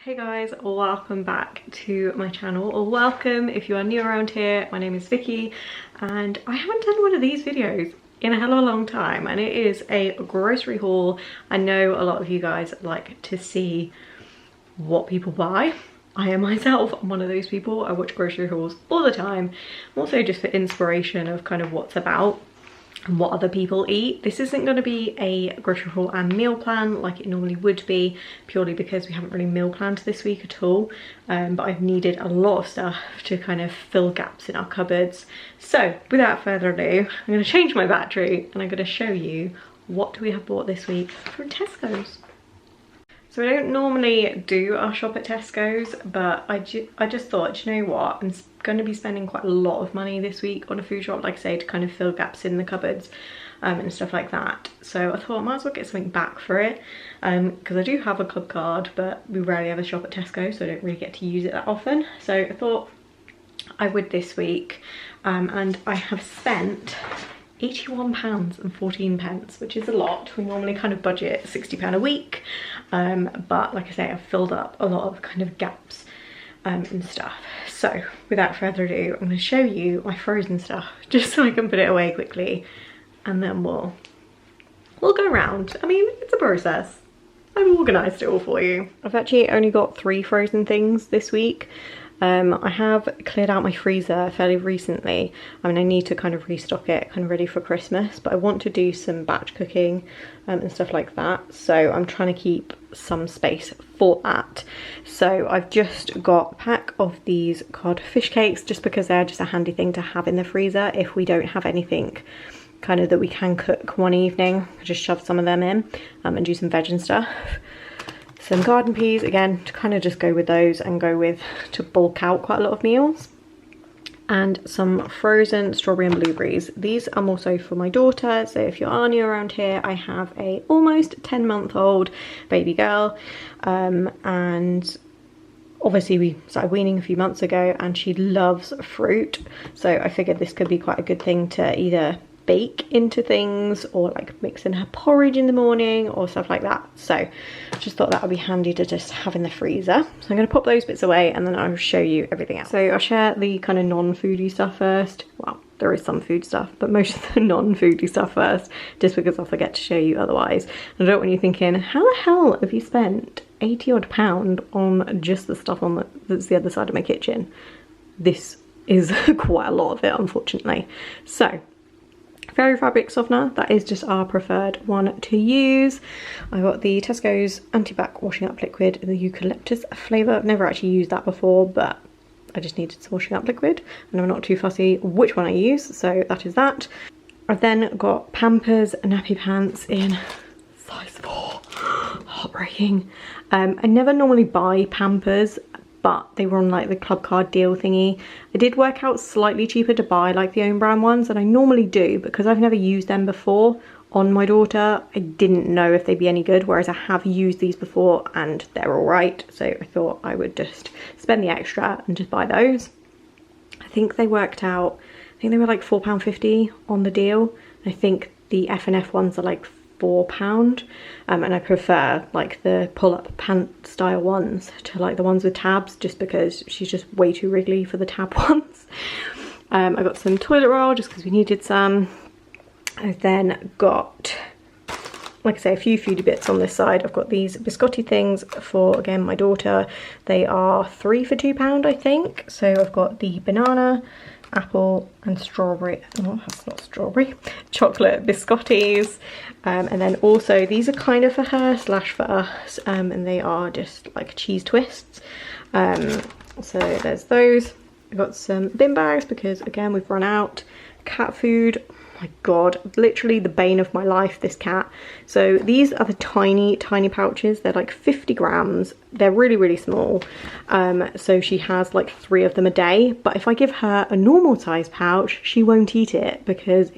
Hey guys, welcome back to my channel, or welcome if you are new around here. My name is Vicky and I haven't done one of these videos in a hell of a long time, and it is a grocery haul. I know a lot of you guys like to see what people buy. I am myself one of those people. I watch grocery hauls all the time, also just for inspiration of kind of what's about and what other people eat. This isn't going to be a grocery haul and meal plan like it normally would be, purely because we haven't really meal planned this week at all, but I've needed a lot of stuff to kind of fill gaps in our cupboards. So without further ado, I'm going to change my battery and I'm going to show you what we have bought this week from Tesco's. So I don't normally do our shop at Tesco's, but I just thought, you know what, I'm going to be spending quite a lot of money this week on a food shop, like I say, to kind of fill gaps in the cupboards and stuff like that. So I thought I might as well get something back for it, because I do have a club card, but we rarely ever shop at Tesco, so I don't really get to use it that often. So I thought I would this week, and I have spent £81.14, which is a lot. We normally kind of budget £60 a week, but like I say, I've filled up a lot of kind of gaps and stuff. So without further ado, I'm going to show you my frozen stuff just so I can put it away quickly, and then we'll go around. I mean, it's a process. I've organised it all for you. I've actually only got 3 frozen things this week. I have cleared out my freezer fairly recently. I mean, I need to kind of restock it, kind of ready for Christmas, but I want to do some batch cooking and stuff like that. So I'm trying to keep some space for that. So I've just got a pack of these cod fish cakes, just because they're just a handy thing to have in the freezer if we don't have anything kind of that we can cook one evening. Just shove some of them in and do some veg and stuff. Some garden peas, again, to kind of just go with those and go with to bulk out quite a lot of meals. And some frozen strawberry and blueberries. These are also for my daughter, so if you are new around here, I have a almost 10-month-old baby girl, and obviously we started weaning a few months ago and she loves fruit, so I figured this could be quite a good thing to either bake into things or like mix in her porridge in the morning or stuff like that. So just thought that would be handy to just have in the freezer. So I'm going to pop those bits away and then I'll show you everything else. So I'll share the kind of non-foodie stuff first. Well, there is some food stuff, but most of the non-foodie stuff first, just because I'll forget to show you otherwise. And I don't want you thinking, how the hell have you spent 80 odd pound on just the stuff on that's the other side of my kitchen? This is quite a lot of it, unfortunately. So Fairy fabric softener, that is just our preferred one to use. I got the Tesco's anti-bac washing up liquid in the eucalyptus flavour. I've never actually used that before, but I just needed some washing up liquid and I'm not too fussy which one I use, so that is that. I've then got Pampers nappy pants in size 4. Heartbreaking. I never normally buy Pampers, but they were on like the club card deal thingy. I did work out slightly cheaper to buy like the own brand ones, and I normally do, because I've never used them before on my daughter. I didn't know if they'd be any good, whereas I have used these before and they're all right. So I thought I would just spend the extra and just buy those. I think they worked out, I think they were like £4.50 on the deal. I think the F&F ones are like £4, and I prefer like the pull-up pant style ones to like the ones with tabs, just because she's just way too wriggly for the tab ones. I got some toilet roll just because we needed some. I've then got, like I say, a few foodie bits on this side. I've got these biscotti things for, again, my daughter. They are 3 for £2, I think. So I've got the banana, apple and strawberry, oh that's not strawberry, chocolate biscottis, and then also these are kind of for her slash for us, and they are just like cheese twists. So there's those. I've got some bin bags because again we've run out. Cat food, oh my god, literally the bane of my life, this cat. So these are the tiny pouches. They're like 50 grams. They're really small. So she has like 3 of them a day, but if I give her a normal size pouch, she won't eat it because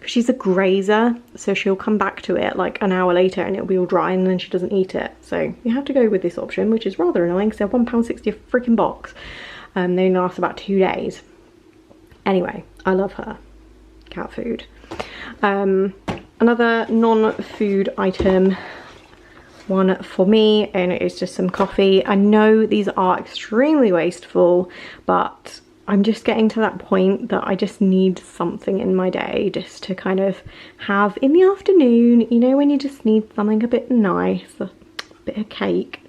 she's a grazer, so she'll come back to it like an hour later and it'll be all dry and then she doesn't eat it. So you have to go with this option, which is rather annoying because they're £1.60 a freaking box. They only last about 2 days. Anyway, I love her. Cat food. Another non-food item one for me, and it's just some coffee. I know these are extremely wasteful, but I'm just getting to that point that I just need something in my day just to kind of have in the afternoon, you know, when you just need something a bit nice, a bit of cake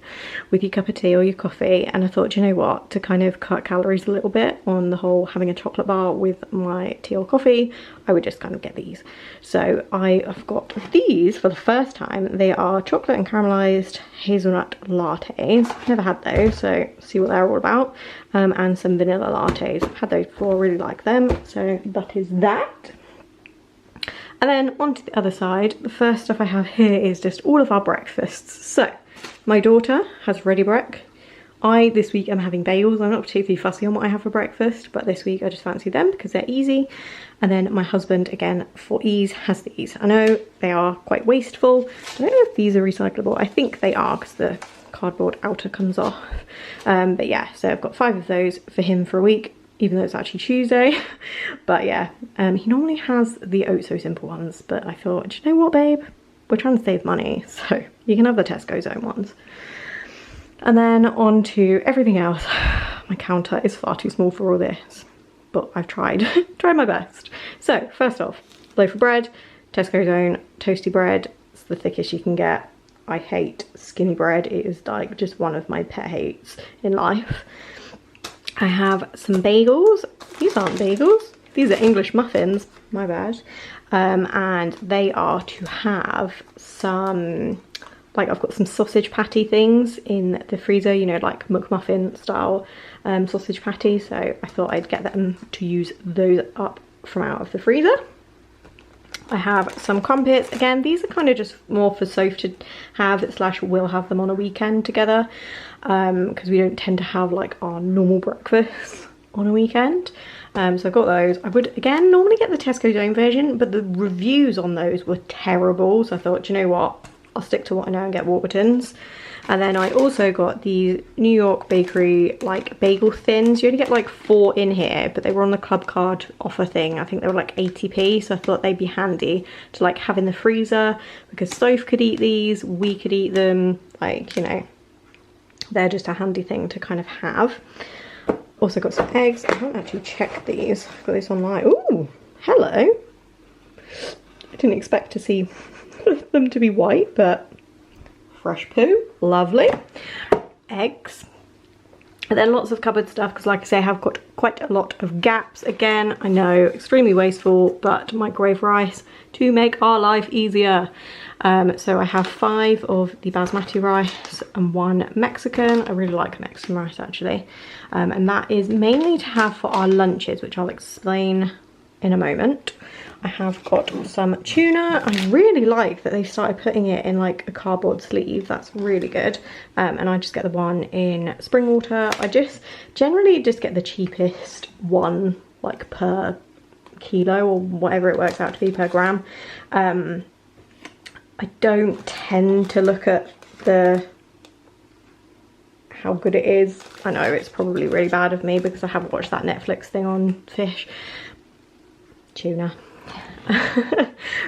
with your cup of tea or your coffee. And I thought, you know what, to kind of cut calories a little bit on the whole having a chocolate bar with my tea or coffee, I would just kind of get these. So I have got these for the first time. They are chocolate and caramelized hazelnut lattes. I've never had those, so see what they're all about. And some vanilla lattes. I've had those before, really like them. So that is that. And then onto the other side, the first stuff I have here is just all of our breakfasts. So my daughter has ready brec. This week I'm having bagels. I'm not particularly fussy on what I have for breakfast, but this week I just fancy them because they're easy. And then my husband, again, for ease, has these. I know they are quite wasteful. I don't know if these are recyclable. I think they are because the cardboard outer comes off. But yeah, so I've got 5 of those for him for a week, even though it's actually Tuesday. But yeah, he normally has the Oh So Simple ones, but I thought, do you know what, babe? We're trying to save money, so you can have the Tesco's own ones. And then on to everything else. My counter is far too small for all this, but I've tried my best. So first off, loaf of bread, Tesco's own toasty bread. It's the thickest you can get. I hate skinny bread. It is like just one of my pet hates in life. I have some bagels. These aren't bagels. These are English muffins, my bad. And they are to have some, like I've got some sausage patty things in the freezer, you know, like McMuffin style sausage patty. So I thought I'd get them to use those up from out of the freezer. I have some crumpets. Again, these are kind of just more for Soph to have, / we'll have them on a weekend together, because we don't tend to have like our normal breakfast on a weekend. So I've got those. I would, again, normally get the Tesco's own version, but the reviews on those were terrible. So I thought, you know what, I'll stick to what I know and get Warburton's. And then I also got these New York Bakery like bagel thins. You only get like 4 in here, but they were on the club card offer thing. I think they were like 80p, so I thought they'd be handy to like have in the freezer, because Soph could eat these, we could eat them, like, you know, they're just a handy thing to kind of have. Also got some eggs. I haven't actually checked these. I've got this online. Ooh, hello. I didn't expect to see them to be white, but fresh poo, lovely. Eggs. And then lots of cupboard stuff, because like I say, I have got quite a lot of gaps. Again, I know, extremely wasteful, but microwave rice to make our life easier. So I have 5 of the basmati rice and 1 Mexican. I really like Mexican rice actually. And that is mainly to have for our lunches, which I'll explain in a moment. I have got some tuna. I really like that they started putting it in like a cardboard sleeve. That's really good. And I just get the one in spring water. I just generally just get the cheapest one, like per kilo or whatever it works out to be per gram. I don't tend to look at how good it is. I know it's probably really bad of me because I haven't watched that Netflix thing on fish. Tuna.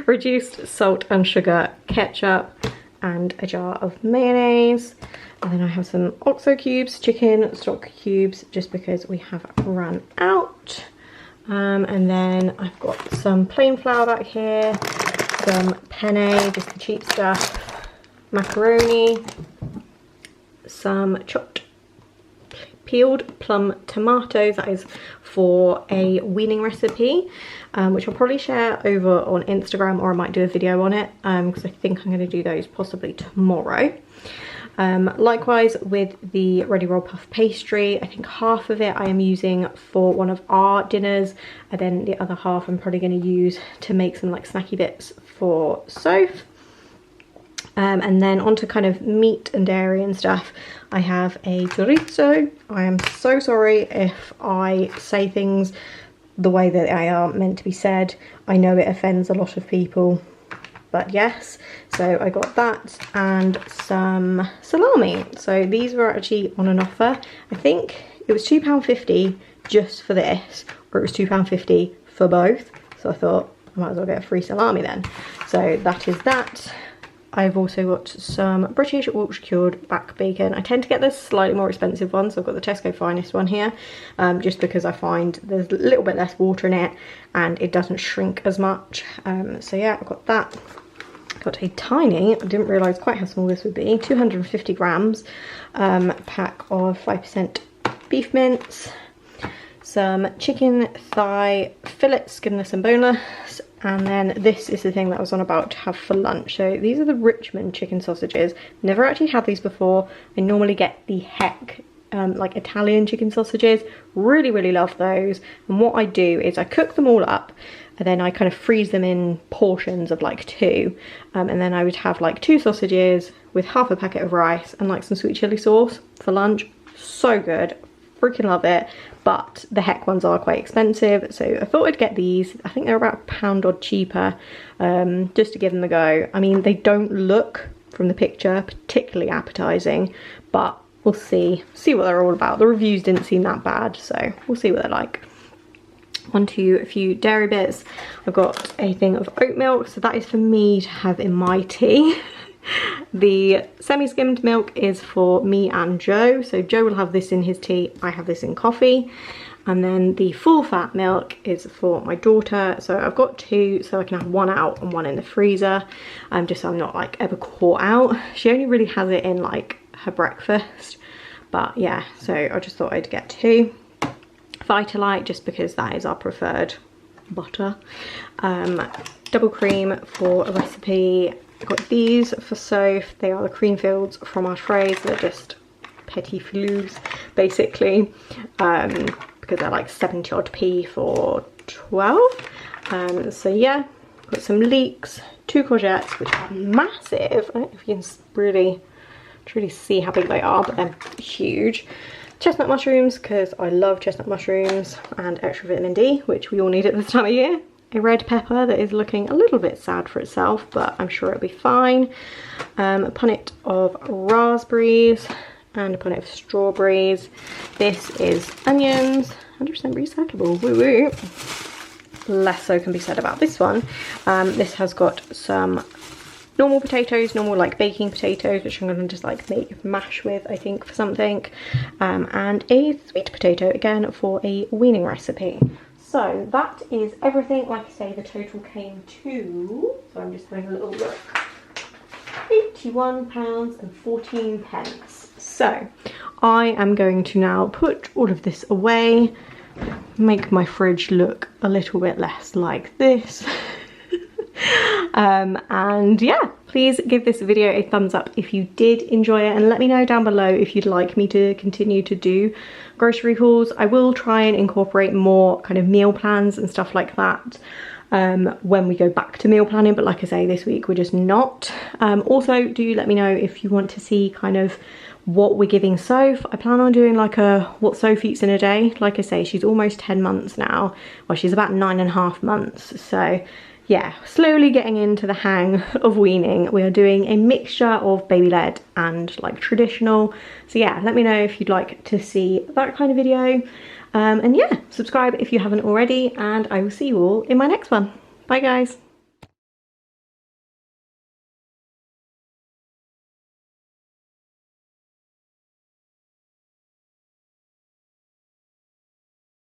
Reduced salt and sugar ketchup and a jar of mayonnaise. And then I have some OXO cubes, chicken stock cubes, just because we have run out. And then I've got some plain flour back here, some penne, just the cheap stuff, macaroni, some chopped peeled plum tomatoes. That is for a weaning recipe, which I'll probably share over on Instagram, or I might do a video on it, because I think I'm going to do those possibly tomorrow. Likewise with the ready roll puff pastry, I think half of it I am using for one of our dinners, and then the other half I'm probably going to use to make some like snacky bits for Soph. And then onto kind of meat and dairy and stuff, I have a chorizo. I am so sorry if I say things the way that they are meant to be said. I know it offends a lot of people, but yes. So I got that and some salami. So these were actually on an offer. I think it was £2.50 just for this, or it was £2.50 for both. So I thought I might as well get a free salami then. So that is that. I've also got some British Yorkshire cured back bacon. I tend to get the slightly more expensive one, so I've got the Tesco Finest one here, just because I find there's a little bit less water in it and it doesn't shrink as much. So yeah, I've got that. Got a tiny, I didn't realise quite how small this would be, 250 grams pack of 5% beef mince, some chicken thigh fillets, skinless and boneless, and then this is the thing that I was on about to have for lunch. So these are the Richmond chicken sausages. Never actually had these before. I normally get the Heck like Italian chicken sausages. Really love those. And what I do is I cook them all up and then I kind of freeze them in portions of like 2, and then I would have like 2 sausages with half a packet of rice and like some sweet chili sauce for lunch. So good, freaking love it. But the Heck ones are quite expensive, so I thought I'd get these. I think they're about £1 odd cheaper, just to give them a go. I mean, they don't look from the picture particularly appetizing, but we'll see what they're all about. The reviews didn't seem that bad, so we'll see what they're like. On to a few dairy bits. I've got a thing of oat milk, so that is for me to have in my tea. The semi-skimmed milk is for me and Joe, so Joe will have this in his tea, I have this in coffee. And then the full fat milk is for my daughter, so I've got 2, so I can have 1 out and 1 in the freezer, just so I'm not like ever caught out. She only really has it in like her breakfast, but yeah, so I just thought I'd get 2. Vitalite, just because that is our preferred butter. Double cream for a recipe. I got these for Soph. They are the Creamfields from our trays. They're just petit flus basically, because they're like 70 odd p for 12. So yeah, got some leeks, 2 courgettes which are massive. I don't know if you can truly see how big they are, but they're huge. Chestnut mushrooms, because I love chestnut mushrooms, and extra vitamin D, which we all need at this time of year. A red pepper that is looking a little bit sad for itself, but I'm sure it'll be fine. A punnet of raspberries and a punnet of strawberries. This is onions, 100% recyclable, woo woo. Less so can be said about this one. This has got some normal potatoes, normal like baking potatoes, which I'm gonna just like make mash with, I think, for something, and a sweet potato again for a weaning recipe. So that is everything. Like I say, the total came to, so I'm just having a little look, £81.14. So I am going to now put all of this away, make my fridge look a little bit less like this. And yeah, please give this video a thumbs up if you did enjoy it, and let me know down below if you'd like me to continue to do grocery hauls. I will try and incorporate more kind of meal plans and stuff like that when we go back to meal planning, but like I say, this week we're just not. Also, do let me know if you want to see kind of what we're giving Soph. I plan on doing like a what Soph eats in a day. Like I say, she's almost 10 months now. Well, she's about 9.5 months, so yeah, slowly getting into the hang of weaning. We are doing a mixture of baby led and like traditional. So yeah, let me know if you'd like to see that kind of video. And yeah, subscribe if you haven't already, and I will see you all in my next one. Bye guys.